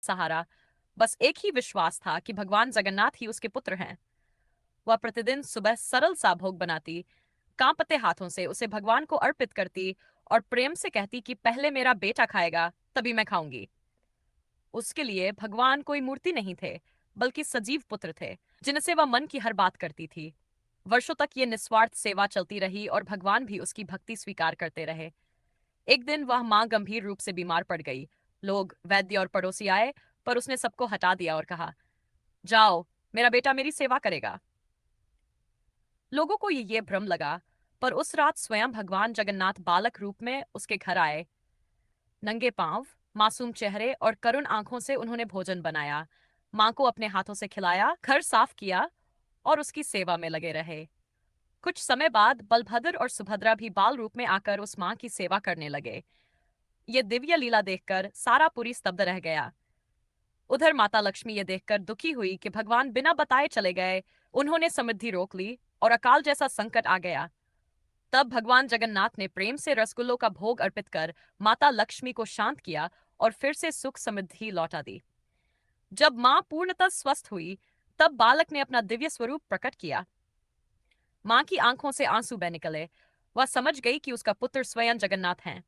सहारा, बस एक ही विश्वास था कि भगवान जगन्नाथ ही उसके पुत्र हैं। वह प्रतिदिन सुबह सरल सा भोग बनाती, कांपते हाथों से उसे भगवान को अर्पित करती और प्रेम से कहती कि पहले मेरा बेटा खाएगा, तभी मैं खाऊंगी। उसके लिए भगवान कोई मूर्ति नहीं थे, बल्कि सजीव पुत्र थे, जिनसे वह मन की हर बात करती थी। वर्षों तक ये निस्वार्थ सेवा चलती रही और भगवान भी उसकी भक्ति स्वीकार करते रहे। एक दिन वह मां गंभीर रूप से बीमार पड़ गई। लोग, वैद्य और पड़ोसी आए, पर उसने सबको हटा दिया और कहा, जाओ, मेरा बेटा मेरी सेवा करेगा। लोगों को ये भ्रम लगा, पर उस रात स्वयं भगवान जगन्नाथ बालक रूप में उसके घर आए। नंगे पांव, मासूम चेहरे और करुण आंखों से उन्होंने भोजन बनाया, मां को अपने हाथों से खिलाया, घर साफ किया और उसकी सेवा में लगे रहे। कुछ समय बाद बलभद्र और सुभद्रा भी बाल रूप में आकर उस मां की सेवा करने लगे। ये दिव्य लीला देखकर सारा पुरी स्तब्ध रह गया। उधर माता लक्ष्मी ये देखकर दुखी हुई कि भगवान बिना बताए चले गए। उन्होंने समृद्धि रोक ली और अकाल जैसा संकट आ गया। तब भगवान जगन्नाथ ने प्रेम से रसगुल्लों का भोग अर्पित कर माता लक्ष्मी को शांत किया और फिर से सुख समृद्धि लौटा दी। जब मां पूर्णतः स्वस्थ हुई, तब बालक ने अपना दिव्य स्वरूप प्रकट किया। मां की आंखों से आंसू बह निकले। वह समझ गई कि उसका पुत्र स्वयं जगन्नाथ हैं।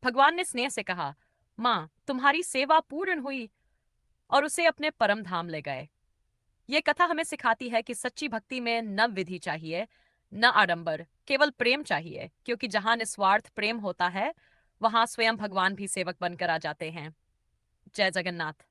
भगवान ने स्नेह से कहा, मां, तुम्हारी सेवा पूर्ण हुई, और उसे अपने परम धाम ले गए। यह कथा हमें सिखाती है कि सच्ची भक्ति में न विधि चाहिए, न आडंबर, केवल प्रेम चाहिए, क्योंकि जहां निस्वार्थ प्रेम होता है, वहां स्वयं भगवान भी सेवक बनकर आ जाते हैं। जय जगन्नाथ।